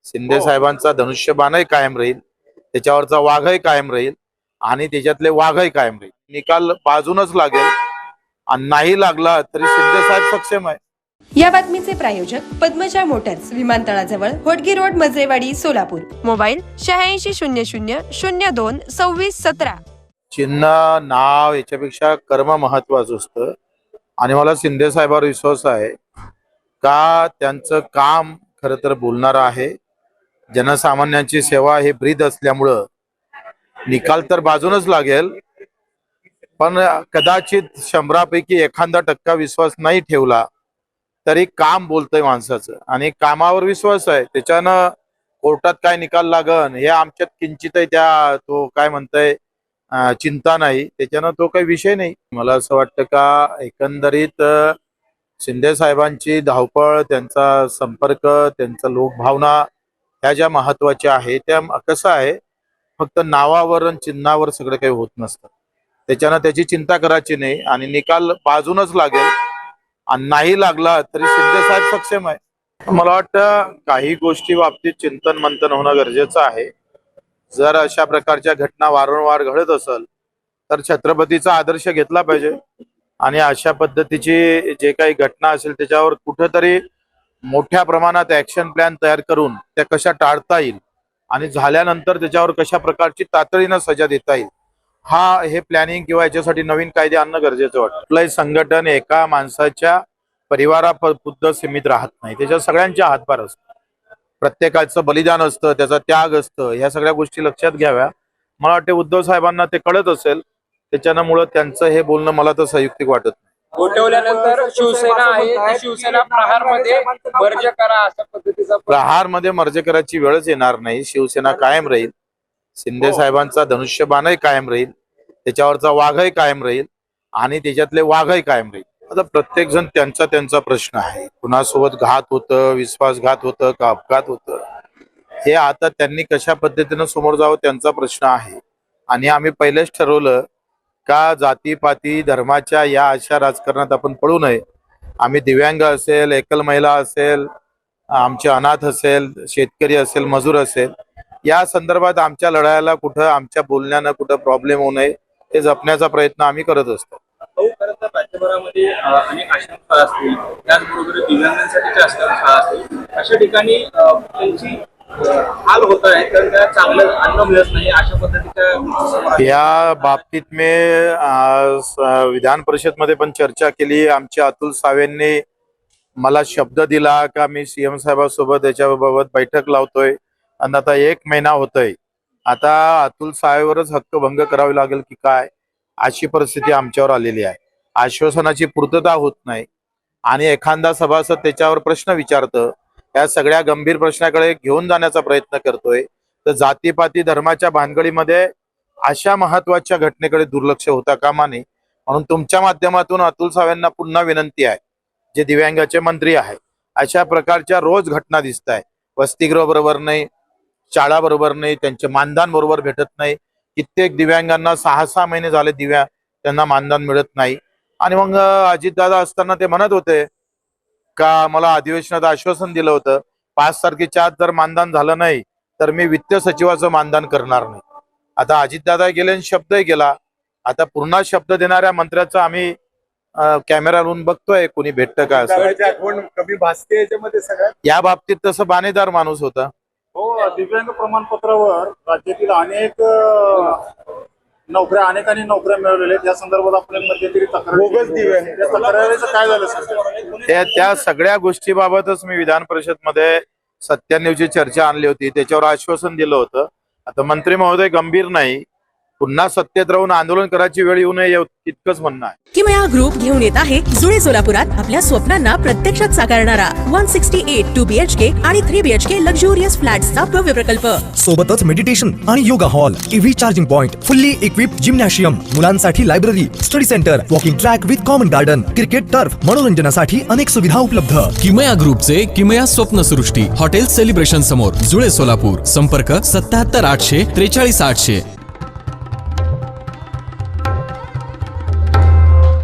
शिंदे साहेबांचा धनुष्यबाणही कायम राहील, त्याच्यावरचा वाघही कायम राहील आणि त्याच्यातले वाघही कायम राहील. निकाल बाजूनच लागेल आणि नाही लागला तरी शिंदे साहेब सक्षम आहे. या बातमीचे प्रायोजक पद्मजा मोटर्स, विमानतळाजवळ होटगी रोड, मजरेवाडी, सोलापूर. मोबाईल 8600022617. चिन्ह नाव याच्यापेक्षा कर्म महत्वाचं असतं आणि मला शिंदे साहेबांवर विश्वास आहे का त्यांचं काम खरं तर बोलणारं आहे. जनसामान्यांची सेवा हे ब्रीद असल्यामुळं निकाल तर बाजूनच लागेल, पण कदाचित 100पैकी 1% विश्वास नाही ठेवला तरी काम बोलतंय माणसाचं आणि कामावर विश्वास आहे. त्याच्यानं कोर्टात काय निकाल लागन हे आमच्यात किंचितही त्या तो काय म्हणतंय चिंता नाही, त्याच्यानं तो काही विषय नाही. मला असं वाटतं का एकंदरीत शिंदे साहेबांची धावपळ, त्यांचा संपर्क, त्यांचा लोकभावना ह्या ज्या महत्वाच्या आहे त्या कसं आहे, फक्त नावावर आणि चिन्हावर सगळं काही होत नसतं. त्याच्यानं त्याची चिंता करायची नाही आणि निकाल बाजूनच लागेल आणि नाही लागला तरी शिंदे साहेब सक्षम आहे. मला वाटतं काही गोष्टी बाबतीत चिंतन मंथन होणं गरजेचं आहे. जर अशा प्रकारच्या घटना वारंवार घडत असेल तर छत्रपतीचा आदर्श घेतला पाहिजे आणि अशा पद्धतीची जे काही घटना असेल त्याच्यावर कुठेतरी मोठ्या प्रमाणात ऍक्शन प्लॅन तयार करून त्या कशा टाळता येईल आणि झाल्यानंतर त्याच्यावर कशा प्रकारची तातडीनं सजा देता येईल हे प्लॅनिंग किंवा याच्यासाठी नवीन कायदे आणणं गरजेचं वाटतं. कुठलंही संघटन एका माणसाच्या परिवारापुरतं सीमित राहत नाही, त्याच्या सगळ्यांच्या हातभार असतो, प्रत्येकाचं बलिदान असतं, त्याचा त्याग असतं. ह्या सगळ्या गोष्टी लक्षात घ्याव्या. मला वाटते उद्धव साहेबांना ते कळत असेल, त्याच्यामुळे त्यांचं हे बोलणं मला तर संयुक्तिक वाटत नाही. गोठवल्यानंतर शिवसेना आहे, शिवसेना प्रहारमध्ये मर्ज करा अशा पद्धतीचा प्रहारमध्ये मर्ज करायची वेळच येणार नाही. शिवसेना कायम राहील, शिंदे साहेबांचा धनुष्यबाणही कायम राहील, त्याच्यावरचा वाघही कायम राहील आणि त्याच्यातले वाघही कायम राहील. आता प्रत्येक जण त्यांचा त्यांचा प्रश्न आहे. कुणासोबत घात होतं, विश्वासघात होतं का अपघात होतं, हे आता त्यांनी कशा पद्धतीनं समोर जावं त्यांचा प्रश्न आहे. आणि आम्ही पहिलेच ठरवलं का जातीपाती धर्माच्या या अशा राजकारणात आपण पडू नये. आम्ही दिव्यांग असेल, एकल महिला असेल, आमचे अनाथ असेल, शेतकरी असेल, मजूर असेल, या संदर्भात आमच्या लढायला कुठं आमच्या बोलण्यानं कुठं प्रॉब्लेम होऊ नये हे जपण्याचा प्रयत्न आम्ही करत असतो. खरं तर राज्यभरामध्ये अनेक आश्रमशाळा असतील, त्याचबरोबर दिव्यांगांसाठी आश्रमशाळा असतील, अशा ठिकाणी त्यांची हाल होत आहे, तर त्या चांगलं अन्न मिळत नाही अशा पद्धतीच्या या बाबतीत मी विधान परिषद मध्ये पण चर्चा केली. आमचे अतुल सावेंनी मला शब्द दिला का मी सीएम साहेबांसोबत याच्याबाबत बैठक लावतोय आणि आता 1 महिना होतोय. आता अतुल साहेबवरच हक्कभंग करावी लागेल की काय अशी परिस्थिती आमच्यावर आलेली आहे. आश्वासनाची पूर्तता होत नाही आणि एखादा सभासद त्याच्यावर प्रश्न विचारतं, या सगळ्या गंभीर प्रश्नाकडे घेऊन जाण्याचा प्रयत्न करतोय. तर जातीपाती धर्माच्या भानगडीमध्ये अशा महत्वाच्या घटनेकडे दुर्लक्ष होता कामा नये. म्हणून तुमच्या माध्यमातून अतुल सावेंना पुन्हा विनंती आहे, जे दिव्यांगाचे मंत्री आहे, अशा प्रकारच्या रोज घटना दिसत आहे. वसतिगृह बरोबर नाही, शाळा बरोबर नाही, त्यांचे मानधन बरोबर भेटत नाही. कित्येक दिव्यांगांना 6-6 महिने झाले त्यांना मानधन मिळत नाही. आणि मग अजितदादा असताना ते म्हणत होते का मला अधिवेशनात आश्वासन दिलं होतं 5 तारखेच्या आत जर मानधन झालं नाही तर मी वित्त सचिवाचं मानधन करणार नाही. आता अजितदादा गेले आणि शब्दही गेला. आता पुन्हा शब्द देणाऱ्या मंत्र्याचं आम्ही कॅमेरावरून बघतोय कोणी भेटतं का असं. कमी भासते याच्यामध्ये सगळ्यात या बाबतीत तसं बाणेदार माणूस होता. हो, दिव्यांग प्रमाणपत्रावर राज्यातील अनेक अनेकांनी नोकऱ्या मिळवलेल्या आहेत. या संदर्भात आपल्या मध्यंतरी तक्रारीचं काय झालं सर? त्या सगळ्या गोष्टीबाबतच मी विधान परिषद मध्ये 97ची चर्चा आणली होती, त्याच्यावर आश्वासन दिलं होतं. आता मंत्री महोदय गंभीर नाही, पुन्हा सत्तेत राहून आंदोलन करायची वेळ येऊ नये इतकंच म्हणणं आहे. किमया ग्रुप घेऊन येत आहे जुळे सोलापुरात आपल्या स्वप्नांना प्रत्यक्षात साकारणारा 168 2 BHK आणि 3 BHK लक्झुरियस फ्लॅट्सचा भव्य प्रकल्प. सोबतच मेडिटेशन आणि yoga hall, EV charging point, fully equipped gymnasium, मुलांसाठी library, study centre, walking track with common garden, cricket turf, मनोरंजनासाठी अनेक सुविधा उपलब्ध. किमया ग्रुपचे किमया स्वप्नसृष्टी हॉटेल सेलिब्रेशन समोर जुळे सोलापूर. संपर्क 77 800 43 800.